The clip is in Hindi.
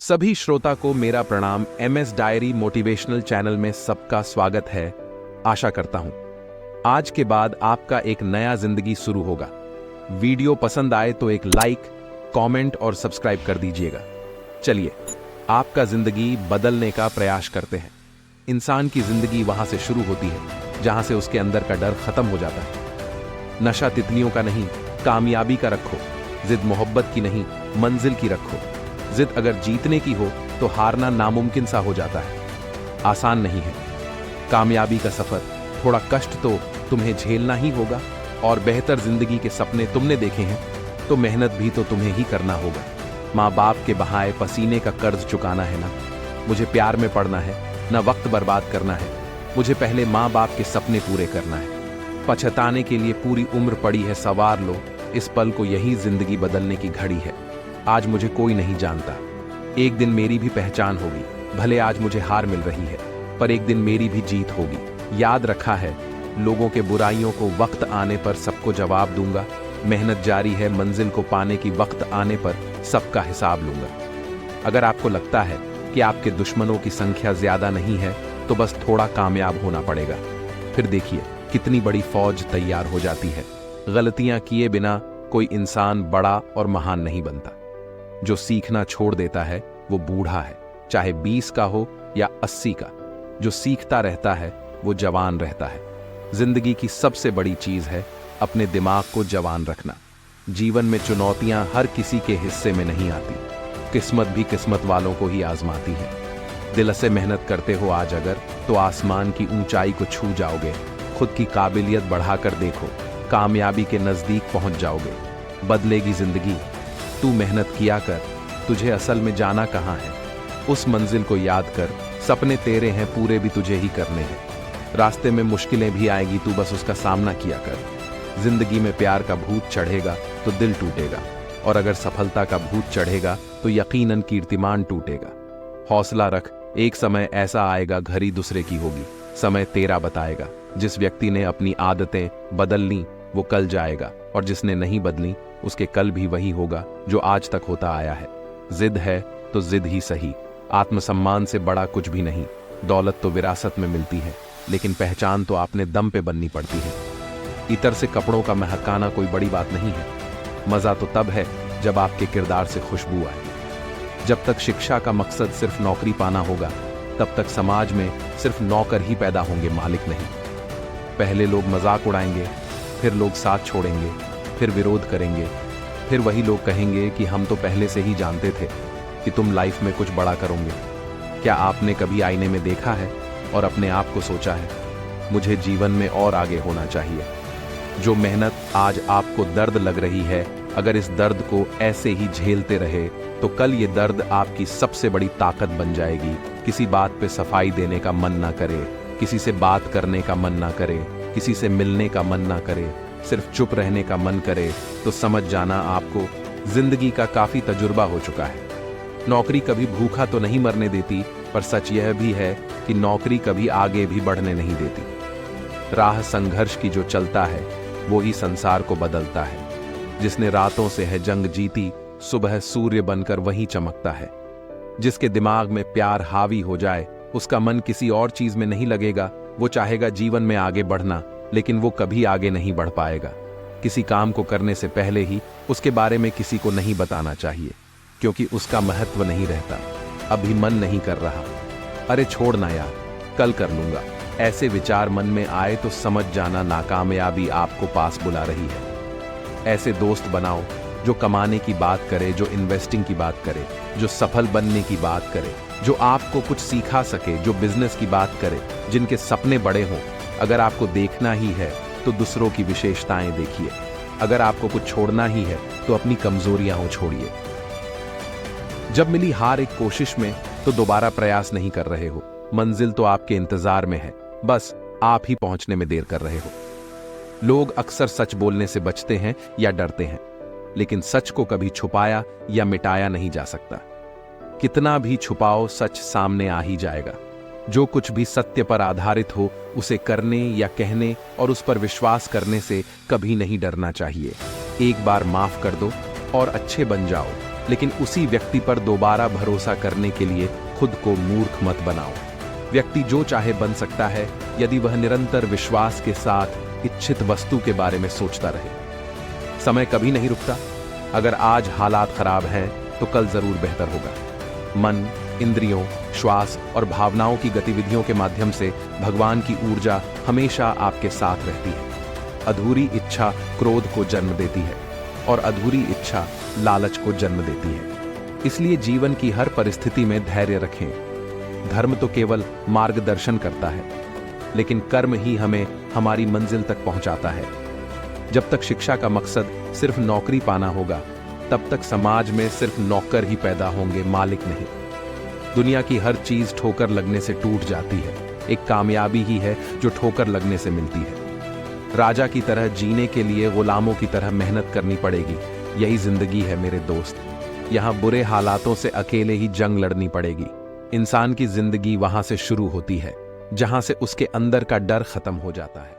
सभी श्रोता को मेरा प्रणाम। MS डायरी मोटिवेशनल चैनल में सबका स्वागत है। आशा करता हूं आज के बाद आपका एक नया जिंदगी शुरू होगा। वीडियो पसंद आए तो एक लाइक, कमेंट और सब्सक्राइब कर दीजिएगा। चलिए आपका जिंदगी बदलने का प्रयास करते हैं। इंसान की जिंदगी वहां से शुरू होती है जहां से उसके अंदर का डर खत्म हो जाता है। नशा तितलियों का नहीं, कामयाबी का रखो। जिद मोहब्बत की नहीं, मंजिल की रखो। जिद अगर जीतने की हो तो हारना नामुमकिन सा हो जाता है। आसान नहीं है कामयाबी का सफर, थोड़ा कष्ट तो तुम्हें झेलना ही होगा। और बेहतर जिंदगी के सपने तुमने देखे हैं तो मेहनत भी तो तुम्हें ही करना होगा। माँ बाप के बहाए पसीने का कर्ज चुकाना है ना। मुझे प्यार में पड़ना है ना, वक्त बर्बाद करना है। मुझे पहले माँ बाप के सपने पूरे करना है। पछताने के लिए पूरी उम्र पड़ी है, सवार लो इस पल को, यही जिंदगी बदलने की घड़ी है। आज मुझे कोई नहीं जानता, एक दिन मेरी भी पहचान होगी। भले आज मुझे हार मिल रही है, पर एक दिन मेरी भी जीत होगी। याद रखा है लोगों के बुराइयों को वक्त आने पर सबको जवाब दूंगा। मेहनत जारी है, मंजिल को पाने की वक्त आने पर सबका हिसाब लूंगा। अगर आपको लगता है कि आपके दुश्मनों की संख्या ज्यादा नहीं है तो बस थोड़ा कामयाब होना पड़ेगा। फिर देखिए कितनी बड़ी फौज तैयार हो जाती है। गलतियां किए बिना कोई इंसान बड़ा और महान नहीं बनता। जो सीखना छोड़ देता है वो बूढ़ा है, चाहे 20 का हो या 80 का। जो सीखता रहता है वो जवान रहता है। जिंदगी की सबसे बड़ी चीज है अपने दिमाग को जवान रखना। जीवन में चुनौतियां हर किसी के हिस्से में नहीं आती, किस्मत भी किस्मत वालों को ही आजमाती है। दिल से मेहनत करते हो आज अगर, तो आसमान की ऊंचाई को छू जाओगे। खुद की काबिलियत बढ़ाकर देखो, कामयाबी के नजदीक पहुंच जाओगे। बदलेगी जिंदगी, तू मेहनत किया कर। तुझे असल में जाना कहां है, उस मंजिल को याद कर। सपने तेरे हैं, पूरे भी तुझे ही करने हैं। रास्ते में मुश्किलें भी आएगी, तू बस उसका सामना किया कर। जिंदगी में प्यार का भूत चढ़ेगा तो दिल टूटेगा, और अगर सफलता का भूत चढ़ेगा तो यकीनन कीर्तिमान टूटेगा। हौसला रख, एक समय ऐसा आएगा घड़ी दूसरे की होगी। समय तेरा बताएगा। जिस व्यक्ति ने अपनी आदतें बदल ली वो कल जाएगा, और जिसने नहीं बदली उसके कल भी वही होगा जो आज तक होता आया है। जिद है तो जिद ही सही। आत्मसम्मान से बड़ा कुछ भी नहीं। दौलत तो विरासत में मिलती है, लेकिन पहचान तो आपने दम पे बननी पड़ती है। इतर से कपड़ों का महकाना कोई बड़ी बात नहीं है। मजा तो तब है जब आपके किरदार से खुशबू आए। जब तक शिक्षा का मकसद सिर्फ नौकरी पाना होगा, तब तक समाज में सिर्फ नौकर ही पैदा होंगे, मालिक नहीं। पहले लोग मजाक उड़ाएंगे, फिर लोग साथ छोड़ेंगे, फिर विरोध करेंगे, फिर वही लोग कहेंगे कि हम तो पहले से ही जानते थे कि तुम लाइफ में कुछ बड़ा करोगे। क्या आपने कभी आईने में देखा है और अपने आप को सोचा है, मुझे जीवन में और आगे होना चाहिए? जो मेहनत आज आपको दर्द लग रही है, अगर इस दर्द को ऐसे ही झेलते रहे तो कल ये दर्द आपकी सबसे बड़ी ताकत बन जाएगी। किसी बात पे सफाई देने का मन ना करे, किसी से बात करने का मन ना करे, किसी से मिलने का मन ना करे, सिर्फ चुप रहने का मन करे, तो समझ जाना आपको जिंदगी का काफी तजुर्बा हो चुका है। नौकरी कभी भूखा तो नहीं मरने देती, पर सच यह भी है कि नौकरी कभी आगे भी बढ़ने नहीं देती। राह संघर्ष की जो चलता है वो ही संसार को बदलता है। जिसने रातों से है जंग जीती, सुबह सूर्य बनकर वहीं चमकता है। जिसके दिमाग में प्यार हावी हो जाए, उसका मन किसी और चीज में नहीं लगेगा। वो चाहेगा जीवन में आगे बढ़ना, लेकिन वो कभी आगे नहीं बढ़ पाएगा। किसी काम को करने से पहले ही उसके बारे में किसी को नहीं बताना चाहिए, क्योंकि उसका महत्व नहीं रहता। अभी मन नहीं कर रहा, अरे छोड़ना यार, कल कर लूंगा। ऐसे विचार मन में आए तो समझ जाना नाकामयाबी आपको पास बुला रही है। ऐसे दोस्त बनाओ जो कमाने की बात करे, जो इन्वेस्टिंग की बात करे, जो सफल बनने की बात करे, जो आपको कुछ सिखा सके, जो बिजनेस की बात करे, जिनके सपने बड़े हों। अगर आपको देखना ही है तो दूसरों की विशेषताएं देखिए। अगर आपको कुछ छोड़ना ही है तो अपनी कमजोरियां छोड़िए। जब मिली हार एक कोशिश में तो दोबारा प्रयास नहीं कर रहे हो। मंजिल तो आपके इंतजार में है, बस आप ही पहुंचने में देर कर रहे हो। लोग अक्सर सच बोलने से बचते हैं या डरते हैं, लेकिन सच को कभी छुपाया या मिटाया नहीं जा सकता। कितना भी छुपाओ, सच सामने आ ही जाएगा। जो कुछ भी सत्य पर आधारित हो उसे करने या कहने और उस पर विश्वास करने से कभी नहीं डरना चाहिए। एक बार माफ कर दो और अच्छे बन जाओ। लेकिन उसी व्यक्ति पर दोबारा भरोसा करने के लिए खुद को मूर्ख मत बनाओ। व्यक्ति जो चाहे बन सकता है यदि वह निरंतर विश्वास के साथ इच्छित वस्तु के बारे में सोचता रहे। समय कभी नहीं रुकता। अगर आज हालात खराब हैं तो कल जरूर बेहतर होगा। मन, इंद्रियों, श्वास और भावनाओं की गतिविधियों के माध्यम से भगवान की ऊर्जा हमेशा आपके साथ रहती है। अधूरी इच्छा क्रोध को जन्म देती है और अधूरी इच्छा लालच को जन्म देती है। इसलिए जीवन की हर परिस्थिति में धैर्य रखें। धर्म तो केवल मार्गदर्शन करता है, लेकिन कर्म ही हमें हमारी मंजिल तक पहुंचाता है। जब तक शिक्षा का मकसद सिर्फ नौकरी पाना होगा, तब तक समाज में सिर्फ नौकर ही पैदा होंगे, मालिक नहीं। दुनिया की हर चीज ठोकर लगने से टूट जाती है। एक कामयाबी ही है जो ठोकर लगने से मिलती है। राजा की तरह जीने के लिए गुलामों की तरह मेहनत करनी पड़ेगी। यही जिंदगी है मेरे दोस्त। यहाँ बुरे हालातों से अकेले ही जंग लड़नी पड़ेगी। इंसान की जिंदगी वहां से शुरू होती है जहां से उसके अंदर का डर खत्म हो जाता है।